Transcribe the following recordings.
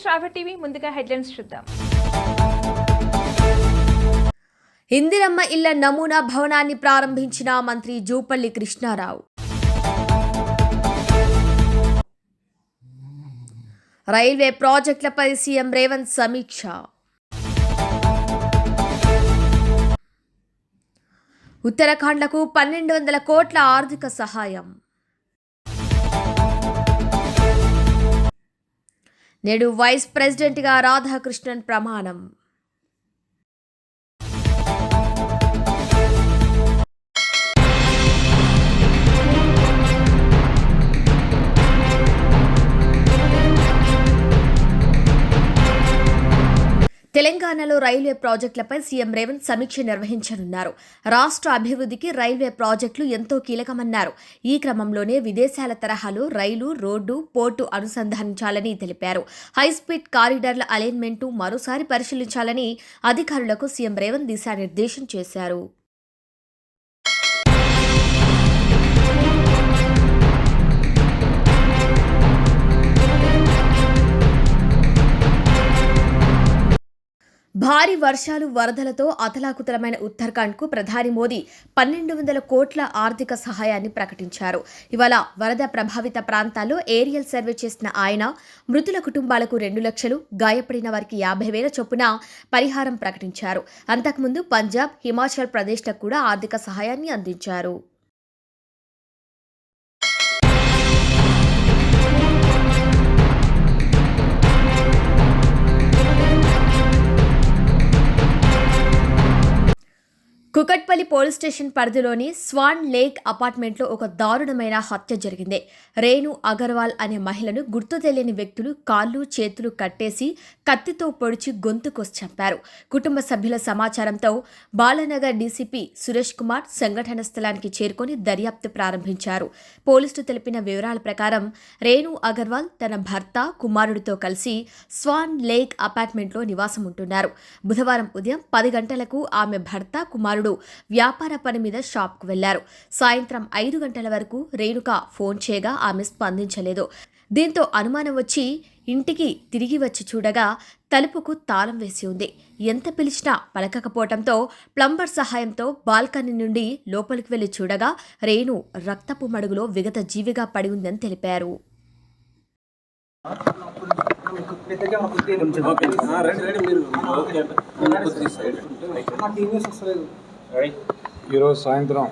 శ్రావ్య TV ముందుగా headlines చూద్దాం. ఇందిరమ్మ ఇళ్ల నమూనా భవనాన్ని ప్రారంభించిన మంత్రి జూపల్లి కృష్ణారావు. రైల్వే ప్రాజెక్టులపై సీఎం రేవంత్ సమీక్ష. ఉత్తరాఖండ్లకు 1200 కోట్ల ఆర్థిక సహాయం. నేడు వైస్ ప్రెసిడెంట్గా రాధాకృష్ణన్ ప్రమాణం. తెలంగాణలో రైల్వే ప్రాజెక్టులపై సీఎం రేవంత్ సమీక్ష నిర్వహించనున్నారు. రాష్ట్ర అభివృద్ధికి రైల్వే ప్రాజెక్టులు ఎంతో కీలకమన్నారు. ఈ క్రమంలోనే విదేశాల తరహాలో రైలు, రోడ్డు, పోర్టు అనుసంధానించాలని తెలిపారు. హైస్పీడ్ కారిడార్ల అలైన్మెంటు మరోసారి పరిశీలించాలని అధికారులకు సీఎం రేవంత్ దిశానిర్దేశం చేశారు. భారీ వర్షాలు, వరదలతో అతలాకుతలమైన ఉత్తరాఖండ్కు ప్రధాని మోదీ 1200 కోట్ల ఆర్థిక సహాయాన్ని ప్రకటించారు. ఇవాళ వరద ప్రభావిత ప్రాంతాల్లో ఏరియల్ సర్వే చేసిన ఆయన మృతుల కుటుంబాలకు 2 లక్షలు, గాయపడిన వారికి 50,000 చొప్పున పరిహారం ప్రకటించారు. అంతకుముందు పంజాబ్, హిమాచల్ ప్రదేశ్లకు కూడా ఆర్థిక సహాయాన్ని అందించారు. కుకట్పల్లి పోలీస్ స్టేషన్ పరిధిలోని స్వాన్ లేక్ అపార్ట్మెంట్లో ఒక దారుణమైన హత్య జరిగింది. రేణు అగర్వాల్ అనే మహిళను గుర్తు తెలియని వ్యక్తులు కాళ్ళు, చేతులు కట్టేసి కత్తితో పొడిచి గొంతు కోసి చంపారు. కుటుంబ సభ్యుల సమాచారంతో బాలానగర్ డీసీపీ సురేష్ కుమార్ సంఘటన స్థలానికి చేరుకొని దర్యాప్తు ప్రారంభించారు. పోలీసులు తెలిపిన వివరాల ప్రకారం రేణు అగర్వాల్ తన భర్త, కుమారుడితో కలిసి స్వాన్ లేక్ అపార్ట్మెంట్లో నివాసం ఉంటున్నారు. బుధవారం ఉదయం 10 గంటలకు ఆమె భర్త, కుమారుడు వ్యాపార పని మీద షాప్కు వెళ్లారు. సాయంత్రం 5 గంటల వరకు రేణుక ఫోన్ చేయగా ఆమె స్పందించలేదు. దీంతో అనుమానం వచ్చి ఇంటికి తిరిగి వచ్చి చూడగా తలుపుకు తాళం వేసి ఉంది. ఎంత పిలిచినా పలకకపోవడంతో ప్లంబర్ సహాయంతో బాల్కనీ నుండి లోపలికి వెళ్లి చూడగా రేణు రక్తపు మడుగులో విగత జీవిగా పడి ఉందని తెలిపారు. ఈరోజు సాయంత్రం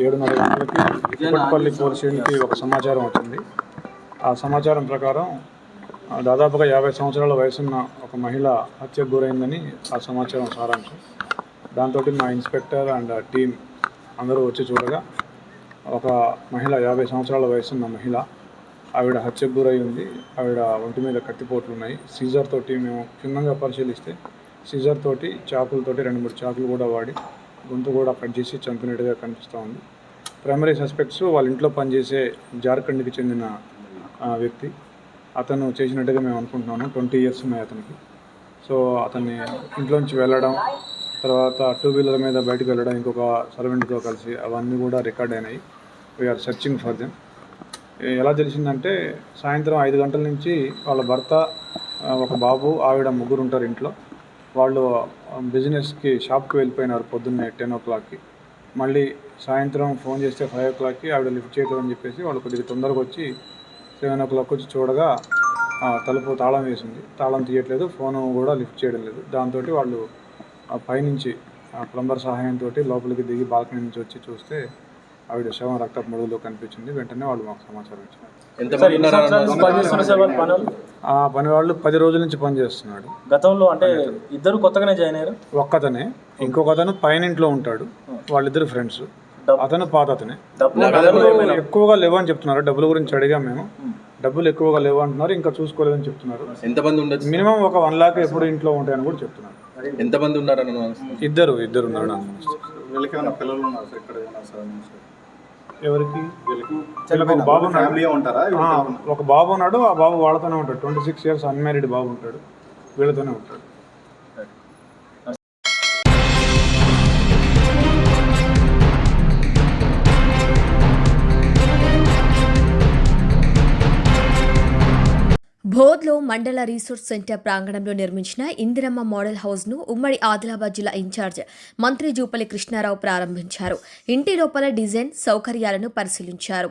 7:30 గంటలకి కుకట్పల్లి పోలీస్ స్టేషన్కి ఒక సమాచారం వచ్చింది. ఆ సమాచారం ప్రకారం దాదాపుగా 50 సంవత్సరాల వయసున్న ఒక మహిళ హత్యకు గురైందని ఆ సమాచారం సారాంశం. దాంతో మా ఇన్స్పెక్టర్ అండ్ టీం అందరూ వచ్చి చూడగా ఒక మహిళ 50 సంవత్సరాల వయసున్న మహిళ, ఆవిడ హత్యకు గురై ఉంది. ఆవిడ ఒంటి మీద కత్తిపోట్లు ఉన్నాయి. సీజర్ తోటి మేము క్షుణ్ణంగా పరిశీలిస్తే సీజర్ తోటి, చాకులతోటి 2-3 చాకులు కూడా వాడి గొంతు కూడా కట్ చేసి చంపినట్టుగా కనిపిస్తూ ఉంది. ప్రైమరీ సస్పెక్ట్స్ వాళ్ళ ఇంట్లో పనిచేసే జార్ఖండ్కి చెందిన వ్యక్తి. అతను చేసినట్టుగా మేము అనుకుంటున్నాము. 20 ఇయర్స్ ఉన్నాయి అతనికి. సో అతన్ని ఇంట్లోంచి వెళ్ళడం, తర్వాత 2 వీలర్ మీద బయటకు వెళ్ళడం ఇంకొక సర్వెంట్తో కలిసి, అవన్నీ కూడా రికార్డ్ అయినాయి. We're searching for them. ఎలా తెలిసిందంటే సాయంత్రం 5 గంటల నుంచి వాళ్ళ భర్త, ఒక బాబు, ఆవిడ ముగ్గురు ఉంటారు ఇంట్లో. వాళ్ళు బిజినెస్కి షాప్కి వెళ్ళిపోయినారు పొద్దున్నే 10 o'clockకి. మళ్ళీ సాయంత్రం ఫోన్ చేస్తే 5 o'clockకి ఆవిడ లిఫ్ట్ చేయడం అని చెప్పేసి వాళ్ళు కొద్దిగా తొందరగా వచ్చి 7 o'clock వచ్చి చూడగా తలుపు తాళం వేసింది. తాళం తీయట్లేదు, ఫోను కూడా లిఫ్ట్ చేయడం లేదు. దాంతో వాళ్ళు పైనుంచి ప్లంబర్ సహాయంతో లోపలికి దిగి బాల్కనీ నుంచి వచ్చి చూస్తే ఆవిడ శవం రక్తపు మడుగులో కనిపించింది. వెంటనే వాళ్ళు మాకు సమాచారం ఇచ్చారు. ఆ పని వాళ్ళు 10 రోజుల నుంచి పనిచేస్తున్నాడు. గతంలో అంటే ఇద్దరు కొత్తగానే జాయిన్ అయ్యారు. ఒక్కతనే, ఇంకొక అతను పైన ఇంట్లో ఉంటాడు. వాళ్ళిద్దరు ఫ్రెండ్స్. అతను పాత అతనే. ఎక్కువగా లేవని చెప్తున్నారు. డబ్బుల గురించి అడిగా మేము. డబ్బులు ఎక్కువగా లేవు అంటున్నారు, ఇంకా చూసుకోలేదని చెప్తున్నారు. ఎంతమంది ఉండొచ్చు? మినిమం ఒక 1 lakh ఎప్పుడు ఇంట్లో ఉంటాయని కూడా చెప్తున్నారు. ఎంతమంది ఉన్నారని? ఇద్దరు ఉన్నారు. ఎవరికి? ఒక బాబు ఉన్నాడు. ఆ బాబు వాళ్ళతోనే ఉంటాడు. 26 years అన్మ్యారీడ్ బాబు ఉంటాడు. వీళ్ళతోనే ఉంటాడు. బోధ్లో మండల రీసోర్స్ సెంటర్ ప్రాంగణంలో నిర్మించిన ఇందిరమ్మ మోడల్ హౌస్ను ఉమ్మడి ఆదిలాబాద్ జిల్లా ఇన్ఛార్జ్ మంత్రి జూపల్లి కృష్ణారావు ప్రారంభించారు. ఇంటి లోపల డిజైన్ సౌకర్యాలను పరిశీలించారు.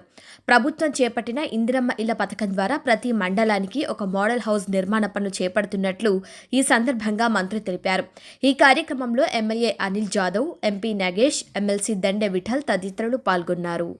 ప్రభుత్వం చేపట్టిన ఇందిరమ్మ ఇళ్ల పథకం ద్వారా ప్రతి మండలానికి ఒక మోడల్ హౌస్ నిర్మాణ పనులు చేపడుతున్నట్లు ఈ సందర్భంగా మంత్రి తెలిపారు. ఈ కార్యక్రమంలో MLA Anil Jadhav, MP Nagesh, MLC Dande Vithal తదితరులు పాల్గొన్నారు.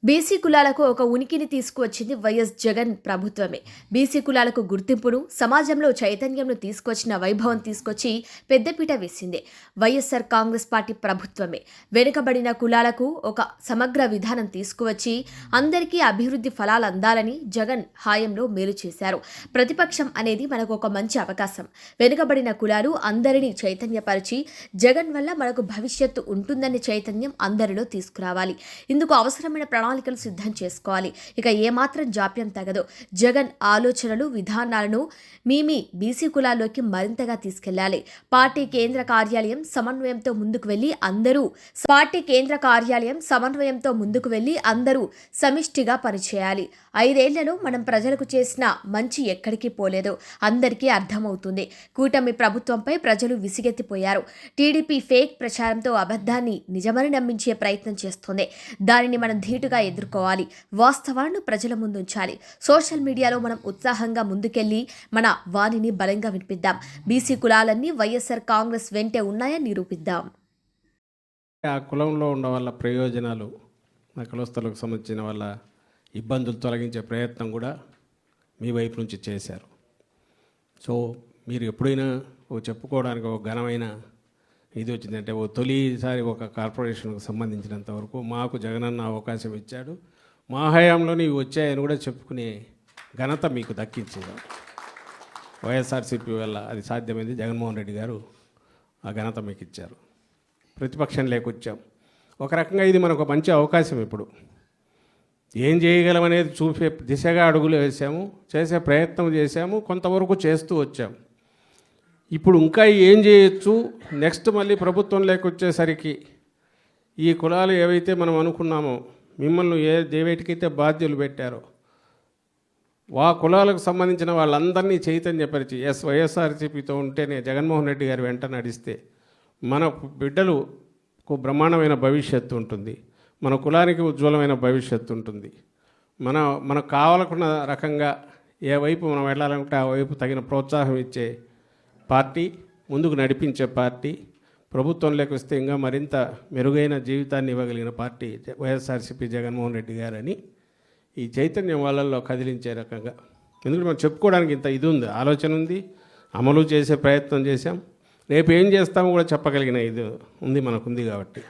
బీసీ కులాలకు ఒక ఉనికిని తీసుకువచ్చింది వైఎస్ జగన్ ప్రభుత్వమే. బీసీ కులాలకు గుర్తింపును, సమాజంలో చైతన్యంను తీసుకొచ్చిన వైభవం తీసుకొచ్చి పెద్దపీట వేసింది వైఎస్ఆర్ కాంగ్రెస్ పార్టీ ప్రభుత్వమే. వెనుకబడిన కులాలకు ఒక సమగ్ర విధానం తీసుకువచ్చి అందరికీ అభివృద్ధి ఫలాలు అందాలని జగన్ హాయంలో మేలు చేశారు. ప్రతిపక్షం అనేది మనకు ఒక మంచి అవకాశం. వెనుకబడిన కులాలు అందరినీ చైతన్యపరిచి జగన్ వల్ల మనకు భవిష్యత్తు ఉంటుందనే చైతన్యం అందరిలో తీసుకురావాలి. ఇందుకు అవసరమైన ప్రణాళికలు సిద్ధం చేసుకోవాలి. ఇక ఏమాత్రం జాప్యం తగదు. జగన్ ఆలోచనలు, విధానాలను మీ బీసీ కులాల్లోకి మరింతగా తీసుకెళ్లాలి. పార్టీ కేంద్ర కార్యాలయం సమన్వయంతో ముందుకు వెళ్లి అందరూ సమిష్టిగా పనిచేయాలి. 5 ఏళ్లలో మనం ప్రజలకు చేసిన మంచి ఎక్కడికి పోలేదు, అందరికీ అర్థమవుతుంది. కూటమి ప్రభుత్వంపై ప్రజలు విసిగెత్తిపోయారు. టీడీపీ ఫేక్ ప్రచారంతో అబద్ధాన్ని నిజమని నమ్మించే ప్రయత్నం చేస్తోంది. దానిని మనం ధీటుగా ఎదుర్కోవాలి. వాస్తవాలను ప్రజల ముందుంచాలి. సోషల్ మీడియాలో మనం ఉత్సాహంగా ముందుకెళ్లి మన వాణిని బలంగా వినిపిద్దాం. బీసీ కులాలన్నీ వైఎస్ఆర్ కాంగ్రెస్ వెంటే ఉన్నాయని నిరూపిద్దాం. ఆ కులంలో ఉన్న వాళ్ళ ప్రయోజనాలు, ఆ కులస్తులకు సంబంధించిన వాళ్ళ ఇబ్బందులు తొలగించే ప్రయత్నం కూడా మీ వైపు నుంచి చేశారు. సో మీరు ఎప్పుడైనా చెప్పుకోవడానికి ఒక ఘనమైన ఇది వచ్చిందంటే తొలిసారి ఒక కార్పొరేషన్కు సంబంధించినంత వరకు మాకు జగనన్న అవకాశం ఇచ్చాడు, మా హయాంలోనే ఇవి వచ్చాయని కూడా చెప్పుకునే ఘనత మీకు దక్కించింది. వైఎస్ఆర్సీపీ వల్ల అది సాధ్యమైంది. జగన్మోహన్ రెడ్డి గారు ఆ ఘనత మీకు ఇచ్చారు. ప్రతిపక్షం లేకొచ్చాం. ఒక రకంగా ఇది మనకు మంచి అవకాశం. ఇప్పుడు ఏం చేయగలమనేది చూపే దిశగా అడుగులు వేసాము, చేసే ప్రయత్నం చేశాము, కొంతవరకు చేస్తూ వచ్చాము. ఇప్పుడు ఇంకా ఏం చేయొచ్చు, నెక్స్ట్ మళ్ళీ ప్రభుత్వం లేకొచ్చేసరికి ఈ కులాలు ఏవైతే మనం అనుకున్నామో, మిమ్మల్ని దేవేటికైతే బాధ్యులు పెట్టారో ఆ కులాలకు సంబంధించిన వాళ్ళందరినీ చైతన్యపరిచి వైఎస్ఆర్సీపీతో ఉంటేనే జగన్మోహన్ రెడ్డి గారి వెంట నడిస్తే మన బిడ్డలకు బ్రహ్మాండమైన భవిష్యత్తు ఉంటుంది, మన కులానికి ఉజ్వలమైన భవిష్యత్తు ఉంటుంది. మనకు కావాలనుకున్న రకంగా ఏ వైపు మనం వెళ్ళాలనుకుంటే ఆ వైపు తగిన ప్రోత్సాహం ఇచ్చే పార్టీ, ముందుకు నడిపించే పార్టీ, ప్రభుత్వంలోకి వస్తే ఇంకా మరింత మెరుగైన జీవితాన్ని ఇవ్వగలిగిన పార్టీ వైఎస్ఆర్సీపీ జగన్మోహన్ రెడ్డి గారని ఈ చైతన్యం వాళ్ళల్లో కదిలించే రకంగా. ఎందుకంటే మనం చెప్పుకోవడానికి ఇంత ఇది ఉంది, ఆలోచన ఉంది, అమలు చేసే ప్రయత్నం చేశాం. రేపు ఏం చేస్తామో కూడా చెప్పగలిగిన ఇది ఉంది, మనకు ఉంది కాబట్టి,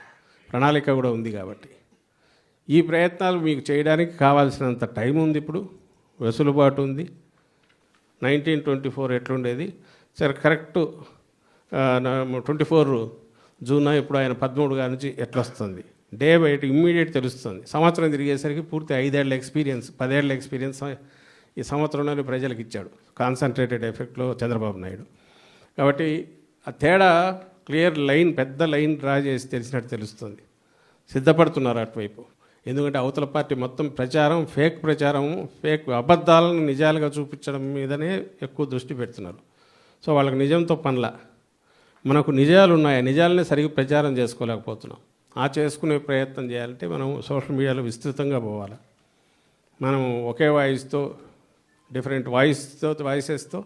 ప్రణాళిక కూడా ఉంది కాబట్టి ఈ ప్రయత్నాలు మీకు చేయడానికి కావాల్సినంత టైం ఉంది. ఇప్పుడు వెసులుబాటు ఉంది. 1924 ఎట్లుండేది సరే కరెక్ట్ 24 జూన్ ఇప్పుడు ఆయన 13 గారి నుంచి ఎట్లొస్తుంది డే బయట ఇమ్మీడియట్ తెలుస్తుంది. సంవత్సరం తిరిగేసరికి పూర్తి 5 ఏళ్ల ఎక్స్పీరియన్స్, 10 ఏళ్ల ఎక్స్పీరియన్స్ ఈ సంవత్సరంలోనే ప్రజలకు ఇచ్చాడు కాన్సన్ట్రేటెడ్ ఎఫెక్ట్లో చంద్రబాబు నాయుడు. కాబట్టి ఆ తేడా క్లియర్ లైన్, పెద్ద లైన్ డ్రా చేసి తెలిసినట్టు తెలుస్తుంది. సిద్ధపడుతున్నారు అటువైపు. ఎందుకంటే అవతల పార్టీ మొత్తం ప్రచారం, ఫేక్ అబద్ధాలను నిజాలుగా చూపించడం మీదనే ఎక్కువ దృష్టి పెడుతున్నారు. సో వాళ్ళకి నిజంతో పనుల, మనకు నిజాలు ఉన్నాయి, నిజాలనే సరిగ్గా ప్రచారం చేసుకోలేకపోతున్నాం. ఆ చేసుకునే ప్రయత్నం చేయాలంటే మనం సోషల్ మీడియాలో విస్తృతంగా పోవాలి. మనం ఒకే వాయిస్తో, డిఫరెంట్ వాయిసెస్తో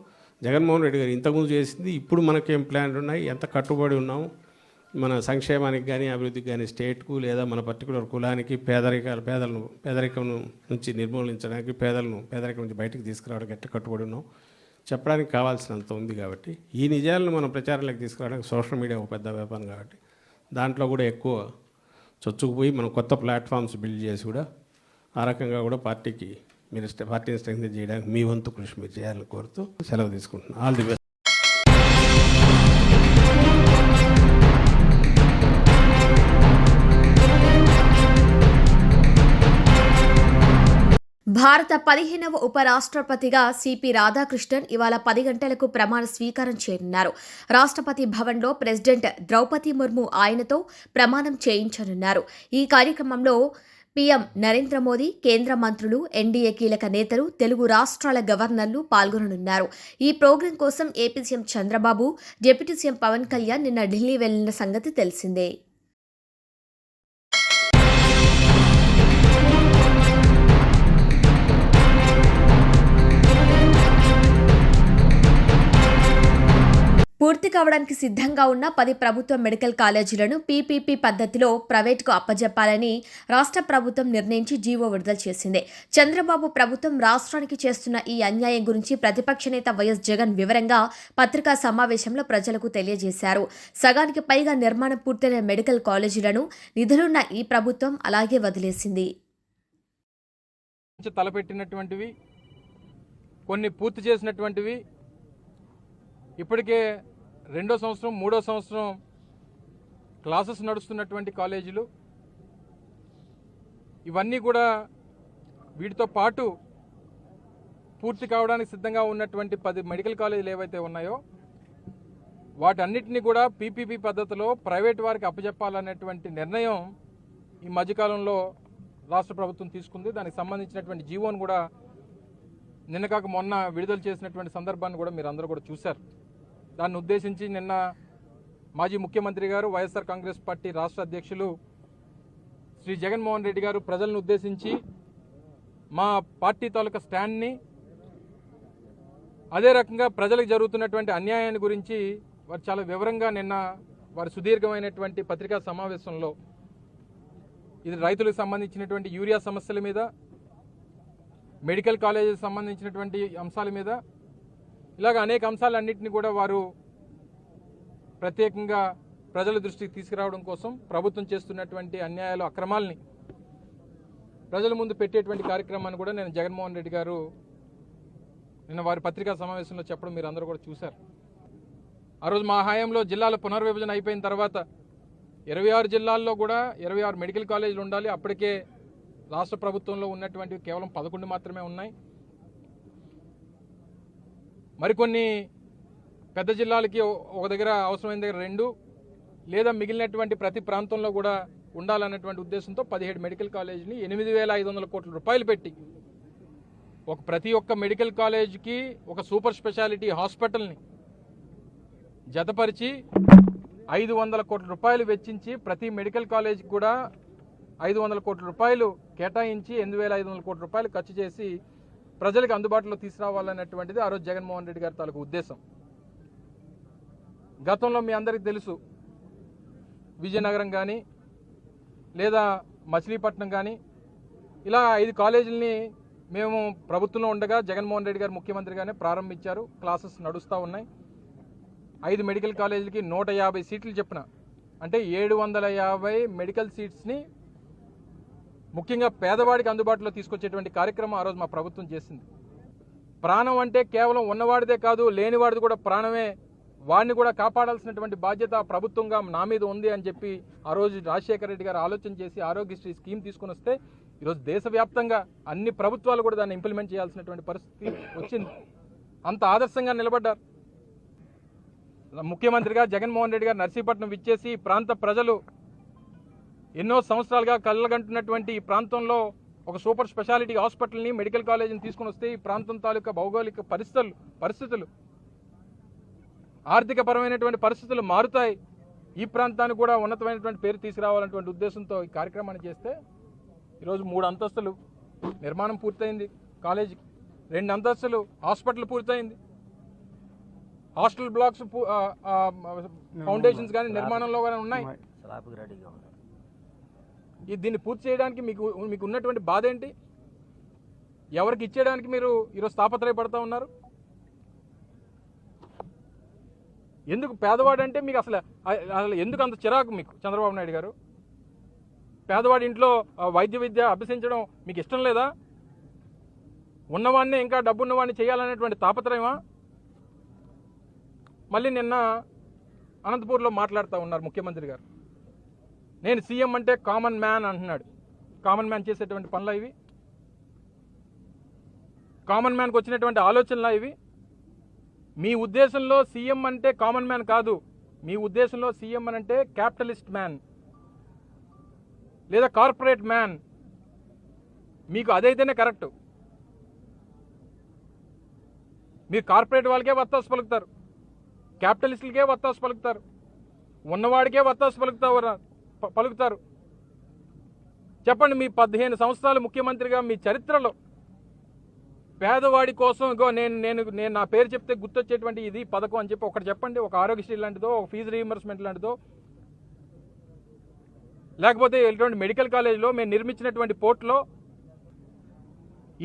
జగన్మోహన్ రెడ్డి గారు ఇంతకుముందు చేసింది, ఇప్పుడు మనకేం ప్లాన్లు ఉన్నాయి, ఎంత కట్టుబడి ఉన్నాము మన సంక్షేమానికి కానీ అభివృద్ధికి కానీ, స్టేట్కు లేదా మన పర్టికులర్ కులానికి, పేదరికం నుంచి నిర్మూలించడానికి, పేదరికం నుంచి బయటకు తీసుకురావడానికి ఎట్లా కట్టుబడి ఉన్నాం చెప్పడానికి కావాల్సినంత ఉంది. కాబట్టి ఈ నిజాలను మనం ప్రచారంలోకి తీసుకురావడానికి సోషల్ మీడియా ఒక పెద్ద వ్యాపారం కాబట్టి దాంట్లో కూడా ఎక్కువ చొచ్చుకుపోయి మనం కొత్త ప్లాట్ఫామ్స్ బిల్డ్ చేసి కూడా ఆ రకంగా కూడా పార్టీని స్ట్రెంగ్తన్ చేయడానికి మీ వంతు కృషి మీరు చేయాలని కోరుతూ సెలవు తీసుకుంటున్నాను. All the best. భారత 15వ ఉపరాష్ట్రపతిగా సిపి రాధాకృష్ణన్ ఇవాళ 10 గంటలకు ప్రమాణ స్వీకారం చేయనున్నారు. రాష్ట్రపతి భవన్లో ప్రెసిడెంట్ ద్రౌపది ముర్ము ఆయనతో ప్రమాణం చేయించనున్నారు. ఈ కార్యక్రమంలో పీఎం నరేంద్ర మోదీ, కేంద్ర మంత్రులు, ఎన్డీఏ కీలక నేతలు, తెలుగు రాష్ట్రాల గవర్నర్లు పాల్గొననున్నారు. ఈ ప్రోగ్రాం కోసం AP CM Chandrababu, deputy CM Pawan Kalyan నిన్న ఢిల్లీ వెళ్లిన సంగతి తెలిసిందే. పూర్తి కావడానికి సిద్ధంగా ఉన్న 10 ప్రభుత్వ మెడికల్ కాలేజీలను పీపీపీ పద్ధతిలో ప్రైవేటుకు అప్పజెప్పాలని రాష్ట్ర ప్రభుత్వం నిర్ణయించి జీవో విడుదల చేసింది. చంద్రబాబు ప్రభుత్వం రాష్ట్రానికి చేస్తున్న ఈ అన్యాయం గురించి ప్రతిపక్ష నేత వైఎస్ జగన్ వివరంగా పత్రికా సమావేశంలో ప్రజలకు తెలియజేశారు. సగానికి పైగా నిర్మాణం పూర్తయిన మెడికల్ కాలేజీలను నిధులున్న ఈ ప్రభుత్వం అలాగే వదిలేసింది. తలపెట్టినటువంటివి, కొన్ని పూర్తి చేసినటువంటివి, ఇప్పటికే 2వ సంవత్సరం 3వ సంవత్సరం క్లాసెస్ నడుస్తున్నటువంటి కాలేజీలు, ఇవన్నీ కూడా వీటితో పాటు పూర్తి కావడానికి సిద్ధంగా ఉన్నటువంటి 10 మెడికల్ కాలేజీలు ఏవైతే ఉన్నాయో వాటన్నిటిని కూడా పీపీపీ పద్ధతిలో ప్రైవేట్ వారికి అప్పచెప్పాలనేటువంటి నిర్ణయం ఈ మధ్యకాలంలో రాష్ట్ర ప్రభుత్వం తీసుకుంది. దానికి సంబంధించినటువంటి జీవోను కూడా నిన్న కాక మొన్న విడుదల చేసినటువంటి సందర్భాన్ని కూడా మీరు అందరూ కూడా చూశారు. దాన్ని ఉద్దేశించి నిన్న మాజీ ముఖ్యమంత్రి గారు, వైఎస్ఆర్ కాంగ్రెస్ పార్టీ రాష్ట్ర అధ్యక్షులు శ్రీ జగన్మోహన్ రెడ్డి గారు ప్రజలను ఉద్దేశించి మా పార్టీ తాలూకా స్టాండ్ని, అదే రకంగా ప్రజలకు జరుగుతున్నటువంటి అన్యాయాన్ని గురించి వారు చాలా వివరంగా నిన్న వారి సుదీర్ఘమైనటువంటి పత్రికా సమావేశంలో, ఇది రైతులకు సంబంధించినటువంటి యూరియా సమస్యల మీద, మెడికల్ కాలేజీకి సంబంధించినటువంటి అంశాల మీద, ఇలాగ అనేక అంశాలన్నింటినీ కూడా వారు ప్రత్యేకంగా ప్రజల దృష్టికి తీసుకురావడం కోసం ప్రభుత్వం చేస్తున్నటువంటి అన్యాయాలు, అక్రమాలని ప్రజల ముందు పెట్టేటువంటి కార్యక్రమాన్ని కూడా నేను జగన్మోహన్ రెడ్డి గారు నిన్న వారి పత్రికా సమావేశంలో చెప్పడం మీరు అందరూ కూడా చూశారు. ఆ రోజు మా హయాంలో జిల్లాల పునర్విభజన అయిపోయిన తర్వాత 26 జిల్లాల్లో కూడా 26 మెడికల్ కాలేజీలు ఉండాలి. అప్పటికే రాష్ట్ర ప్రభుత్వంలో ఉన్నటువంటివి కేవలం 11 మాత్రమే ఉన్నాయి. మరికొన్ని పెద్ద జిల్లాలకి ఒక దగ్గర అవసరమైన దగ్గర 2 లేదా మిగిలినటువంటి ప్రతి ప్రాంతంలో కూడా ఉండాలన్నటువంటి ఉద్దేశంతో 17 మెడికల్ కాలేజీని 8,500 కోట్ల రూపాయలు పెట్టి ప్రతి ఒక్క మెడికల్ కాలేజీకి ఒక సూపర్ స్పెషాలిటీ హాస్పిటల్ని జతపరిచి 500 కోట్ల రూపాయలు వెచ్చించి ప్రతి మెడికల్ కాలేజీకి కూడా 500 కోట్ల రూపాయలు కేటాయించి 8,500 కోట్ల రూపాయలు ఖర్చు చేసి ప్రజలకు అందుబాటులో తీసుకురావాలనేటువంటిది ఆ రోజు జగన్మోహన్ రెడ్డి గారి తాలూకు ఉద్దేశం. గతంలో మీ అందరికీ తెలుసు, విజయనగరం కానీ లేదా మచిలీపట్నం కానీ ఇలా 5 కాలేజీలని మేము ప్రభుత్వంలో ఉండగా జగన్మోహన్ రెడ్డి గారు ముఖ్యమంత్రిగానే ప్రారంభించారు. క్లాసెస్ నడుస్తూ ఉన్నాయి. 5 మెడికల్ కాలేజీలకి 150 సీట్లు చెప్పిన, అంటే 750 మెడికల్ సీట్స్ని ముఖ్యంగా పేదవాడికి అందుబాటులో తీసుకొచ్చేటువంటి కార్యక్రమం ఆ రోజు మా ప్రభుత్వం చేసింది. ప్రాణం అంటే కేవలం ఉన్నవాడిదే కాదు, లేనివాడిది కూడా ప్రాణమే. వాడిని కూడా కాపాడాల్సినటువంటి బాధ్యత ప్రభుత్వంగా నా మీద ఉంది అని చెప్పి ఆ రోజు రాజశేఖర రెడ్డి గారు ఆలోచన చేసి ఆరోగ్యశ్రీ స్కీమ్ తీసుకొని వస్తే ఈరోజు దేశవ్యాప్తంగా అన్ని ప్రభుత్వాలు కూడా దాన్ని ఇంప్లిమెంట్ చేయాల్సినటువంటి పరిస్థితి వచ్చింది. అంత ఆదర్శంగా నిలబడ్డారు. ముఖ్యమంత్రిగా జగన్మోహన్ రెడ్డి గారు నర్సీపట్నం విచ్చేసి ప్రాంత ప్రజలు ఎన్నో సంవత్సరాలుగా కళ్ళగంటున్నటువంటి ఈ ప్రాంతంలో ఒక సూపర్ స్పెషాలిటీ హాస్పిటల్ని, మెడికల్ కాలేజీని తీసుకుని వస్తే ఈ ప్రాంతం తాలూకా భౌగోళిక పరిస్థితులు ఆర్థికపరమైనటువంటి పరిస్థితులు మారుతాయి, ఈ ప్రాంతానికి కూడా ఉన్నతమైనటువంటి పేరు తీసుకురావాలనేటువంటి ఉద్దేశంతో ఈ కార్యక్రమాన్ని చేస్తే ఈరోజు 3 అంతస్తులు నిర్మాణం పూర్తయింది కాలేజీకి, 2 అంతస్తులు హాస్పిటల్ పూర్తయింది, హాస్టల్ బ్లాక్స్ ఫౌండేషన్స్ కానీ నిర్మాణంలో కానీ ఉన్నాయి. దీన్ని పూర్తి చేయడానికి మీకు ఉన్నటువంటి బాధ ఏంటి? ఎవరికి ఇచ్చేయడానికి మీరు ఈరోజు తాపత్రయపడతా ఉన్నారు? ఎందుకు పేదవాడు అంటే మీకు అసలు ఎందుకు అంత చిరాకు మీకు చంద్రబాబు నాయుడు గారు? పేదవాడి ఇంట్లో వైద్య విద్య అభ్యసించడం మీకు ఇష్టం లేదా? ఉన్నవాడిని ఇంకా డబ్బున్నవాడిని చేయాలనేటువంటి తాపత్రయమా? మళ్ళీ నిన్న అనంతపూర్లో మాట్లాడుతూ ఉన్నారు ముఖ్యమంత్రి గారు. నేను సీఎం అంటే కామన్ మ్యాన్ అంటున్నాడు. కామన్ మ్యాన్ చేసేటువంటి పనులు ఇవి. కామన్ మ్యాన్కి వచ్చినటువంటి ఆలోచనలా ఇవి? మీ ఉద్దేశంలో సీఎం అంటే కామన్ మ్యాన్ కాదు, మీ ఉద్దేశంలో సీఎం అని అంటే క్యాపిటలిస్ట్ మ్యాన్ లేదా కార్పొరేట్ మ్యాన్. మీకు అదైతేనే కరెక్ట్. మీరు కార్పొరేట్ వాళ్ళకే వత్తాసు పలుకుతారు, క్యాపిటలిస్టులకే వత్తాసు పలుకుతారు, ఉన్నవాడికే వత్తాసు పలుకుతారు. చెప్పండి, మీ 15 సంవత్సరాలు ముఖ్యమంత్రిగా మీ చరిత్రలో పేదవాడి కోసం ఇగో నేను నా పేరు చెప్తే గుర్తొచ్చేటువంటి ఇది పథకం అని చెప్పి ఒకటి చెప్పండి. ఒక ఆరోగ్యశ్రీ లాంటిదో, ఒక ఫీజు రీయింబర్స్మెంట్ లాంటిదో, లేకపోతే ఎటువంటి మెడికల్ కాలేజీలో మేము నిర్మించినటువంటి పోర్ట్లో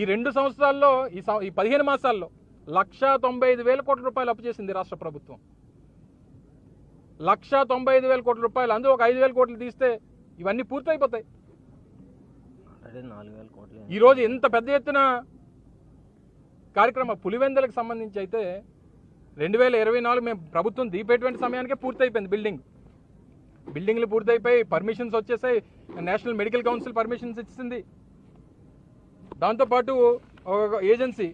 ఈ 2 సంవత్సరాల్లో ఈ 15 మాసాల్లో 1,95,000 కోట్ల రూపాయలు అప్పు చేసింది రాష్ట్ర ప్రభుత్వం. 1,95,000 కోట్ల రూపాయలు, అందులో ఒక 5,000 కోట్లు తీస్తే ఇవన్నీ పూర్తయిపోతాయి. ఈరోజు ఎంత పెద్ద ఎత్తున కార్యక్రమం పులివెందులకు సంబంధించి అయితే 2024 మేము ప్రభుత్వం దీపేటువంటి సమయానికే పూర్తయిపోయింది. బిల్డింగ్లు పూర్తయిపోయి పర్మిషన్స్ వచ్చేసాయి. నేషనల్ మెడికల్ కౌన్సిల్ పర్మిషన్స్ ఇచ్చింది. దాంతోపాటు ఒక agency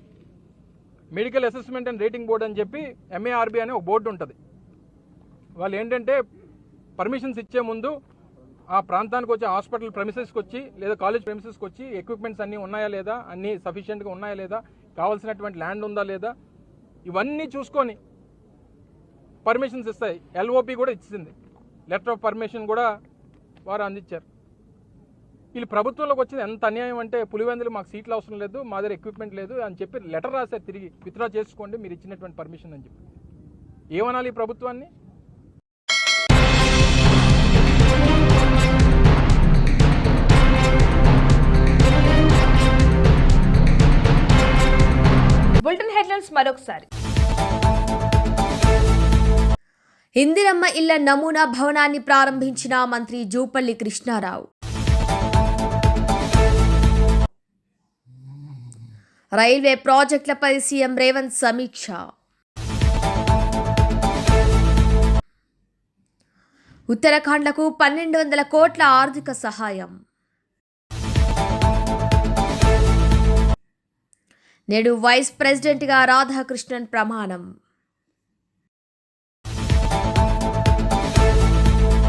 medical assessment and rating board అని చెప్పి MARB అనే ఒక బోర్డు ఉంటుంది. వాళ్ళు ఏంటంటే పర్మిషన్స్ ఇచ్చే ముందు ఆ ప్రాంతానికి వచ్చి హాస్పిటల్ ప్రెమిసెస్కి వచ్చి లేదా కాలేజ్ ప్రెమిసెస్కి వచ్చి ఎక్విప్మెంట్స్ అన్నీ ఉన్నాయా లేదా, అన్నీ సఫిషియెంట్గా ఉన్నాయా లేదా, కావాల్సినటువంటి ల్యాండ్ ఉందా లేదా, ఇవన్నీ చూసుకొని పర్మిషన్స్ ఇస్తాయి. LOP కూడా ఇచ్చింది, లెటర్ ఆఫ్ పర్మిషన్ కూడా వారు అందించారు. వీళ్ళు ప్రభుత్వంలోకి వచ్చింది ఎంత అన్యాయం అంటే, పులివెందులు మాకు సీట్లు అవసరం లేదు, మా దగ్గర ఎక్విప్మెంట్ లేదు అని చెప్పి లెటర్ రాశారు, తిరిగి విత్డ్రా చేసుకోండి మీరు ఇచ్చినటువంటి పర్మిషన్ అని చెప్పి. ఏమనాలి ఈ ప్రభుత్వాన్ని? బులెటిన్ హెడ్లైన్స్ మరొకసారి. ఇందిరమ్మ ఇళ్ల నమూనా భవనాన్ని ప్రారంభించిన మంత్రి జూపల్లి కృష్ణారావు. రైల్వే ప్రాజెక్టులపై సీఎం రేవంత్ సమీక్ష. ఉత్తరాఖండ్లకు 1,200 కోట్ల ఆర్థిక సహాయం. నేడు వైస్ ప్రెసిడెంట్గా రాధాకృష్ణన్ ప్రమాణం.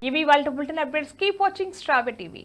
ఇవి వాళ్ళ బులెటిన్ అప్డేట్స్. కీప్ వాచింగ్ స్ట్రాబె టీవీ.